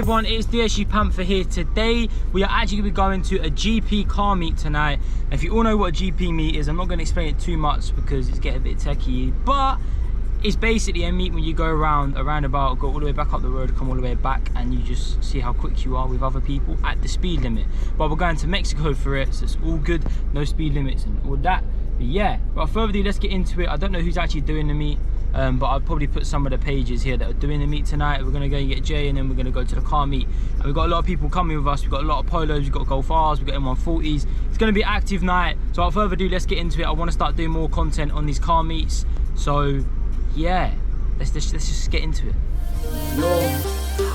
everyone, it's DSU Panther here. Today we are actually going to be going to a GP car meet tonight. If you all know what a GP meet is, I'm not going to explain it too much because it's getting a bit techie, but it's basically a meet when you go around a roundabout, go all the way back up the road, come all the way back, and you just see how quick you are with other people at the speed limit. But we're going to Mexico for it, so it's all good, no speed limits and all that. But yeah, without further ado, let's get into it. I don't know who's actually doing the meet. But I'll probably put some of the pages here that are doing the meet tonight. We're gonna go and get Jay, and then we're gonna go to the car meet. And we've got a lot of people coming with us. We've got a lot of polos, we've got Golf Rs, we've got M140s. It's gonna be an active night. So without further ado, let's get into it. I want to start doing more content on these car meets. So yeah, let's just get into it.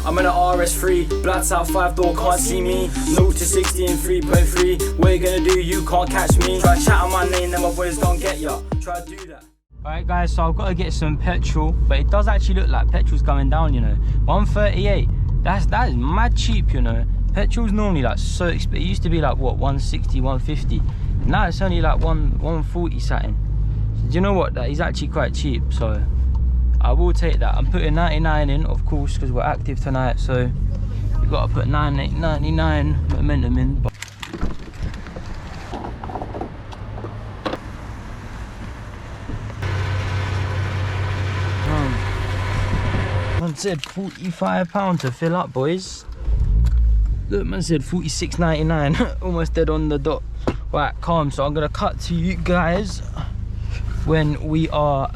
I'm in an RS3, blacked out 5-door, can't see me. 0 to 60 in 3.3. What you gonna do? You can't catch me. Try to chat on my name, then my boys don't get ya. Try to do that. Alright guys, so I've got to get some petrol, but it does actually look like petrol's going down, you know. 138, that is mad cheap, you know. Petrol's normally like so expensive. It used to be like what, 160, 150. Now it's only like 140 something. So do you know what? That is actually quite cheap, so I will take that. I'm putting 99 in, of course, because we're active tonight, so you've got to put 99 momentum in. But man said £45 to fill up, boys. Look, man said 46.99. Almost dead on the dot. Right, calm. So I'm gonna cut to you guys when we are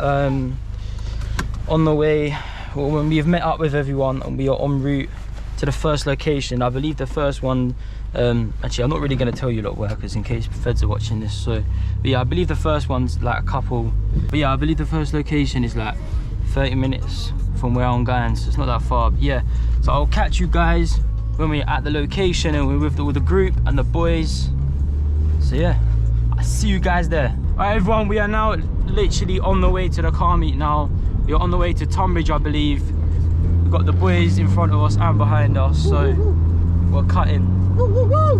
on the way, or when we've met up with everyone and we are en route to the first location. I believe the first one, actually I'm not really going to tell you lot workers in case feds are watching this, so but yeah, I believe the first one's like a couple, but yeah, I believe the first location is like 30 minutes from where I'm going, so it's not that far. But yeah, so I'll catch you guys when we're at the location and we're with the group and the boys. So yeah, I'll see you guys there. Alright everyone, we are now literally on the way to the car meet now. We're on the way to Tunbridge, I believe. We've got the boys in front of us and behind us, so we're cutting.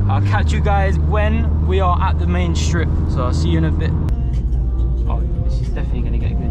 I'll catch you guys when we are at the main strip, so I'll see you in a bit. Oh, this is definitely gonna get good.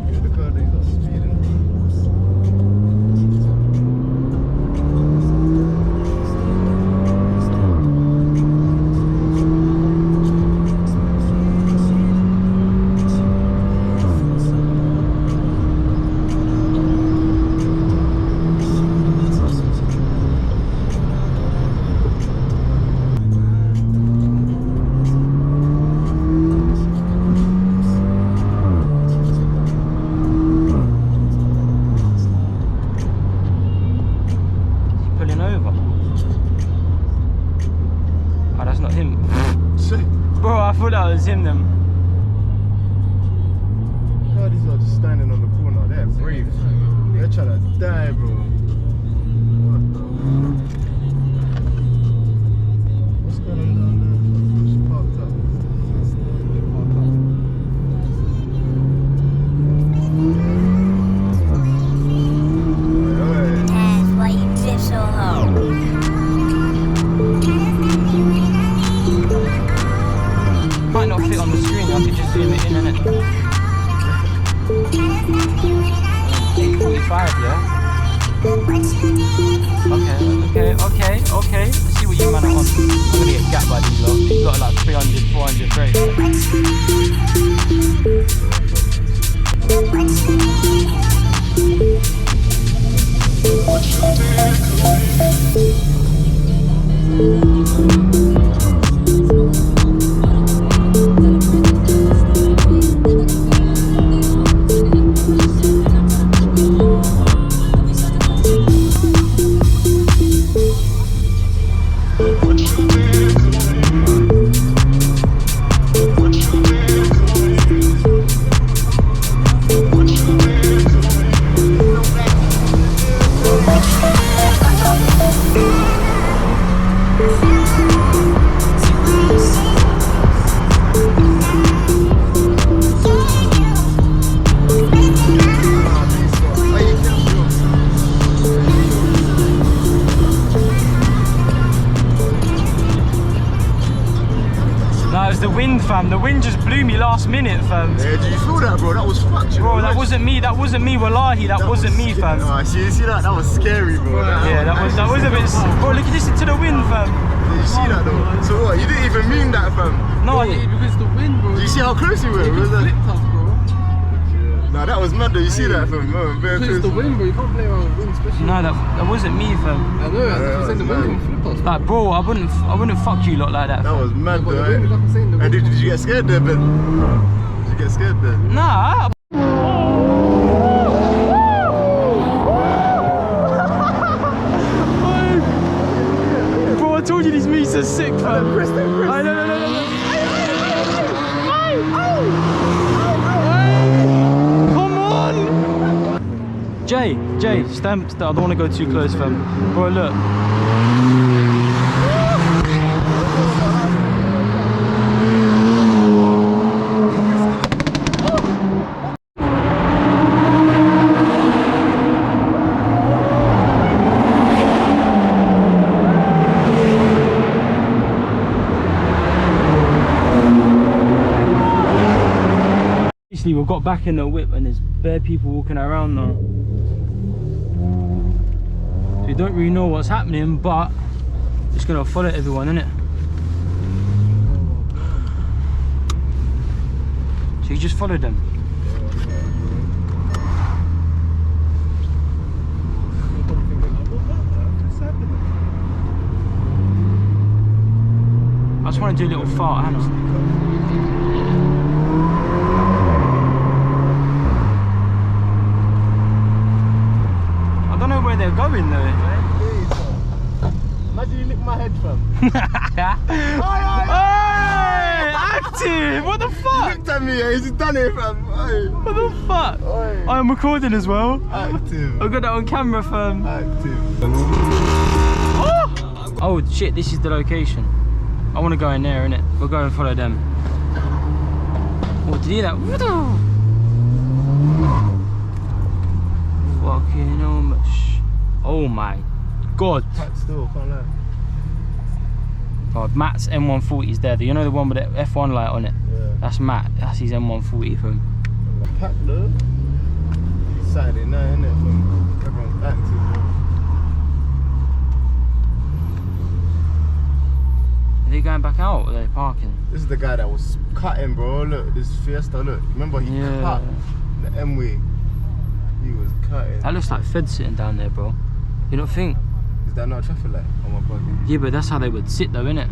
Bro, I thought that was him then. God, these are just standing on the corner. They're brave. They're trying to die, bro. What the? What's going on down there? Just parked up. That's why you dip so hard. Might not fit on the screen, I could just zoom it in, innit? 8:45, yeah? Okay. Let's see what you man are on. I'm gonna get gapped by these lot. These lot are like 300, 400 great. What you did, fam. The wind just blew me last minute, fam. Yeah, did you feel that, bro? That was fucked. Bro, that wasn't me. That wasn't me. Wallahi, that wasn't me, fam. Oh, see that? That was scary, bro. Yeah, that was a bit. Bro, look at this to the wind, fam. Did you see that though? So what? You didn't even mean that, fam. No, because the wind, bro. Did you see how close you were? It Was that? flipped us, bro. Nah, that was mad though. You see that, fam? Oh, very Because close. the wind, bro. You can't play around with wind, especially. no, that wasn't me, fam. I know. I'm saying the wind can flip us. Like, bro, I wouldn't fuck you lot like that. That Fam. was mad But though. the wind, like I'm saying, the And wind. did you get scared there, Ben? Did you get scared there? Nah. Bro, I told you these meats are sick, fam. Chris. I know. Come on! Jay, stand. I don't want to go too close, fam. Bro, look. We've got back in the whip and there's bare people walking around now. So we don't really know what's happening, but just gonna follow everyone, innit? So you just follow them. I just want to do a little fart, Hannah. I don't know where they're going though. Imagine you lick my head, fam. Hey, active! What the He fuck? looked at me, he's done it, fam. Oi. What the fuck? Oi. I'm recording as well. Active. I got that on camera, fam. Active. Oh shit, this is the location. I want to go in there, innit? We'll go and follow them. Oh, did you hear that? Fucking almost. Oh my god. Packed still, can't lie. Oh, Matt's M140 is there. You know the one with the F1 light on it? Yeah. That's Matt. That's his M140 from. Packed though. Saturday night, innit? Fam? Everyone's active, bro. Are they going back out or are they parking? This is the guy that was cutting, bro. Look, this Fiesta, look. Remember he cut the M-way. He was cutting. That looks like Fed sitting down there, bro. You don't think? Is that not a traffic light on my body? Yeah, but that's how they would sit though, innit?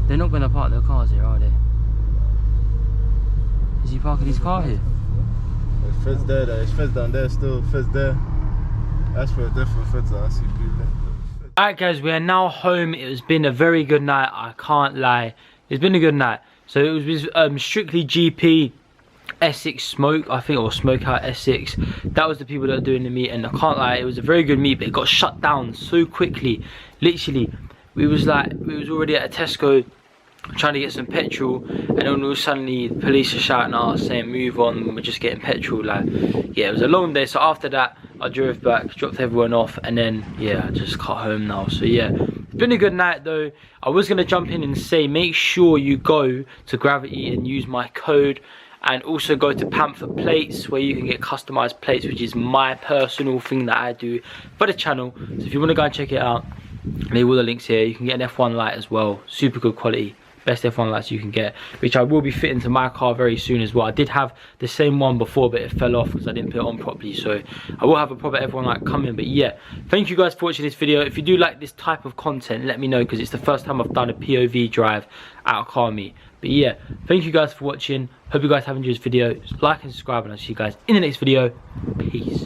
They're not going to park their cars here, are they? Is he parking his car here? There's Feds there, there's Feds down there still, Feds there. That's where definitely Feds are. I see blue left. Alright guys, we are now home. It has been a very good night, I can't lie. It's been a good night. So it was with strictly GP, Essex Smoke, I think, or Smoke Out Essex. That was the people that are doing the meet, and I can't lie, it was a very good meet, but it got shut down so quickly. Literally, we was already at a Tesco trying to get some petrol, and then all suddenly the police are shouting at us saying move on, we're just getting petrol. Like, yeah, it was a long day. So after that I drove back, dropped everyone off, and then yeah, I just got home now. So yeah, it's been a good night though. I was gonna jump in and say make sure you go to Gravity and use my code, and also go to Panther Plates where you can get customized plates, which is my personal thing that I do for the channel. So if you want to go and check it out, leave all the links here. You can get an F1 light as well, super good quality, best F1 lights you can get, which I will be fitting to my car very soon as well. I did have the same one before, but it fell off because I didn't put it on properly, so I will have a proper F1 light coming. But yeah, thank you guys for watching this video. If you do like this type of content, let me know, because it's the first time I've done a POV drive at a car meet. But yeah, thank you guys for watching. Hope you guys have enjoyed this video. Like and subscribe, and I'll see you guys in the next video. Peace.